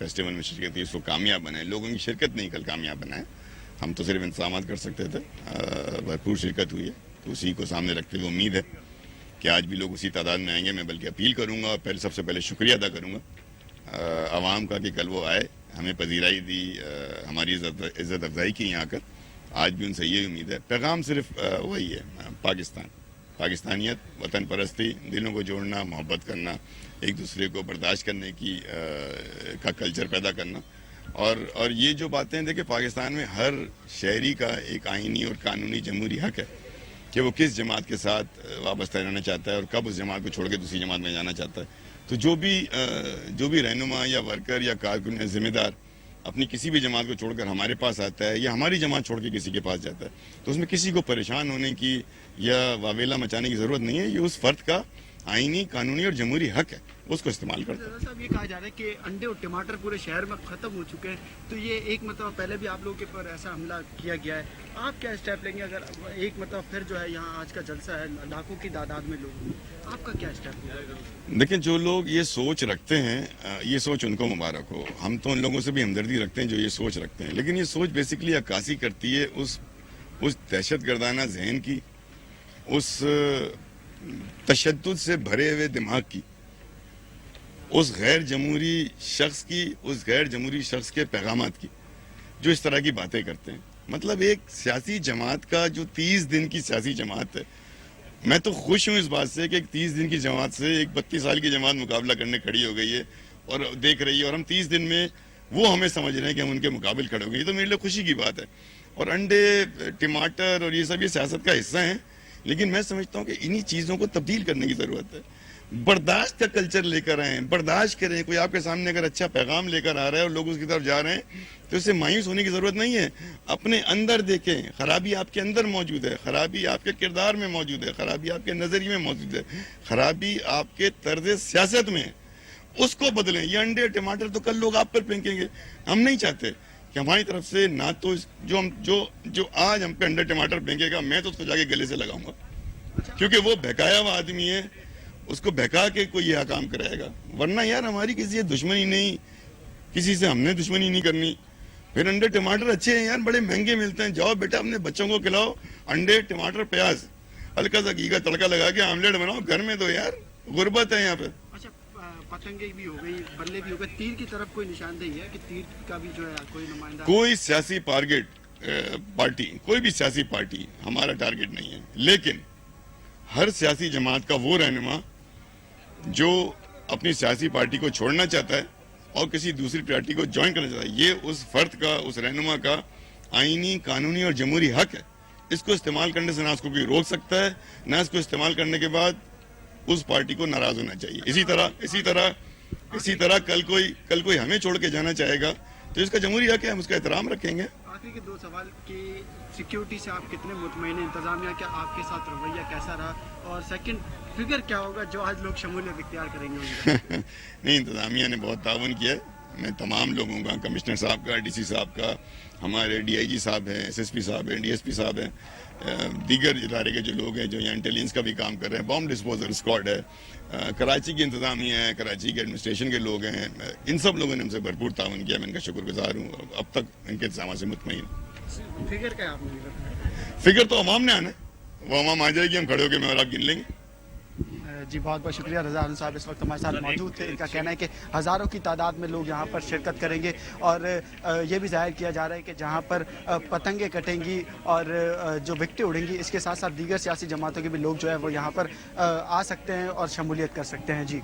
Festival में शिरकत की, उसको कामयाब बनाए। लोगों की शिरकत नहीं कल कामयाब बनाए, हम तो सिर्फ इंतजाम कर सकते थे। भरपूर शिरकत हुई है, तो उसी को सामने रखते हुए उम्मीद है कि आज भी लोग उसी तादाद में आएंगे। मैं बल्कि अपील करूंगा और सबसे पहले शुक्रिया अदा करूंगा आवाम का कि कल वो आए, हमें पजीराई दी, हमारी इज़्ज़त अफजाई की यहाँ आकर। आज भी उनसे ये उम्मीद है। पैगाम सिर्फ वही है, पाकिस्तानियत, वतन परस्ती, दिलों को जोड़ना, मोहब्बत करना, एक दूसरे को बर्दाश्त करने की का कल्चर पैदा करना। और ये जो बातें, देखिए पाकिस्तान में हर शहरी का एक आइनी और कानूनी जमहूरी हक है कि वो किस जमात के साथ वाबस्ता रहना चाहता है और कब उस जमात को छोड़ के दूसरी जमात में जाना चाहता है। तो जो भी रहनुमा या वर्कर या कारकुन या जिम्मेदार अपनी किसी भी जमात को छोड़कर हमारे पास आता है या हमारी जमात छोड़ के किसी के पास जाता है, तो उसमें किसी को परेशान होने की या वावेला मचाने की ज़रूरत नहीं है। ये उस फर्द का आइनी, कानूनी और जमहूरी हक है, उसको इस्तेमाल करता है। साहब, ये कहा जा रहा है कि अंडे और टमाटर पूरे शहर में ख़त्म हो चुके हैं, तो ये एक मतलब पहले भी आप लोगों के पर ऐसा हमला किया गया है, आप क्या स्टेप लेंगे अगर एक मतलब फिर जो है यहाँ आज का जलसा है लाखों की तादाद में लोग, आपका क्या स्टेप होगा? देखिए, जो लोग ये सोच रखते हैं, ये सोच उनको मुबारक हो। हम तो उन लोगों से भी हमदर्दी रखते हैं जो ये सोच रखते हैं, लेकिन ये सोच बेसिकली अक्कासी करती है उस दहशतगर्दाना जहन की, उस तशद्दुद से भरे हुए दिमाग की, उस गैर जमहूरी शख्स की, उस गैर जमहूरी शख्स के पैगामात की, जो इस तरह की बातें करते हैं। मतलब एक सियासी जमात का जो 30 दिन की सियासी जमात है, मैं तो खुश हूँ इस बात से कि 30 दिन की जमात से एक 32 साल की जमात मुकाबला करने खड़ी हो गई है और देख रही है, और हम 30 दिन में वो हमें समझ रहे हैं कि हम उनके मुकाबले खड़े हो गए। ये तो मेरे लिए खुशी की बात है। और अंडे, टमाटर और ये सब ये सियासत का हिस्सा हैं, लेकिन मैं समझता हूँ कि इन्हीं चीज़ों को तब्दील करने की ज़रूरत है। बर्दाश्त का कल्चर लेकर आए, बर्दाश्त करें। कोई आपके सामने अगर अच्छा पैगाम लेकर आ रहा है और लोग उसकी तरफ जा रहे हैं, तो इससे मायूस होने की ज़रूरत नहीं है। अपने अंदर देखें, खराबी आपके अंदर मौजूद है, खराबी आपके किरदार में मौजूद है, खराबी आपके नज़रिए में मौजूद है, खराबी आपके तर्ज सियासत में है, उसको बदलें। ये अंडे टमाटर तो कल लोग आप पर फेंकेंगे। हम नहीं चाहते कि हमारी तरफ से ना तो जो आज हम पे अंडे टमाटर फेंकेगा, मैं तो उसको जाके गले से लगाऊंगा, क्योंकि वो बहकाया हुआ आदमी है, उसको बहका के कोई यह काम कराएगा। वरना यार हमारी किसी से दुश्मनी नहीं, किसी से हमने दुश्मनी नहीं करनी। फिर अंडे टमाटर अच्छे हैं यार, बड़े महंगे मिलते हैं, जाओ बेटा अपने बच्चों को खिलाओ अंडे टमाटर प्याज, हल्का सा घी का तड़का लगा के आमलेट बनाओ घर में। तो यार गुर्बत है यहाँ पे। अच्छा, पतंगे भी हो गई, बल्ले भी हो गए, तीर की तरफ कोई निशानदेही है कि तीर का भी जो है कोई नुमाइंदा? कोई सियासी पार्टी, कोई भी सियासी पार्टी हमारा टारगेट नहीं है, लेकिन हर सियासी जमात का वो रहनुमा जो अपनी सियासी पार्टी को छोड़ना चाहता है और किसी दूसरी पार्टी को ज्वाइन करना चाहता है, ये उस फर्द का, उस रहनुमा का आईनी, कानूनी और जमहूरी हक है। इसको इस्तेमाल करने से ना उसको कोई रोक सकता है, ना इसको इस्तेमाल करने के बाद उस पार्टी को नाराज होना चाहिए। इसी तरह कल कोई हमें छोड़ के जाना चाहेगा तो इसका जमहूरी हक है, हम उसका एहतराम रखेंगे। आखिरी के 2 सवाल की सिक्योरिटी से आप कितने मुतमईन? इंतजामिया क्या आपके साथ रवैया कैसा रहा? और सेकंड फिगर क्या होगा जो आज लोग शमूलियत इख्तियार करेंगे? नहीं, इंतजामिया ने बहुत ताउन किया है। मैं तमाम लोगों का, कमिश्नर साहब का, डीसी साहब का, हमारे डीआईजी साहब हैं, एसएसपी साहब हैं, डीएसपी साहब हैं, दीगर इदारे के जो लोग हैं जो यहाँ इंटेलिजेंस का भी काम कर रहे हैं, बॉम्ब डिस्पोजल स्क्वाड है, कराची की इंतजामिया है, कराची के एडमिनिस्ट्रेशन के लोग हैं, इन सब लोगों ने हमसे भरपूर ताउन किया। मैं इनका शुक्रगुजार हूँ। अब तक इनके इंतजाम से मुतमईन। फिगर क्या आपने? फिगर तो अवाम ने आना है, वो अवाम आ जाएगी, हम खड़े होकर मैं और आप गिन लेंगे। जी, बहुत बहुत शुक्रिया। रज़ा हारून साहब इस वक्त हमारे साथ मौजूद थे। इनका कहना है कि हज़ारों की तादाद में लोग यहाँ पर शिरकत करेंगे और ये भी जाहिर किया जा रहा है कि जहाँ पर पतंगे कटेंगी और जो विकटें उड़ेंगी, इसके साथ साथ दीगर सियासी जमातों के भी लोग जो है वो यहाँ पर आ सकते हैं और शमूलियत कर सकते हैं। जी।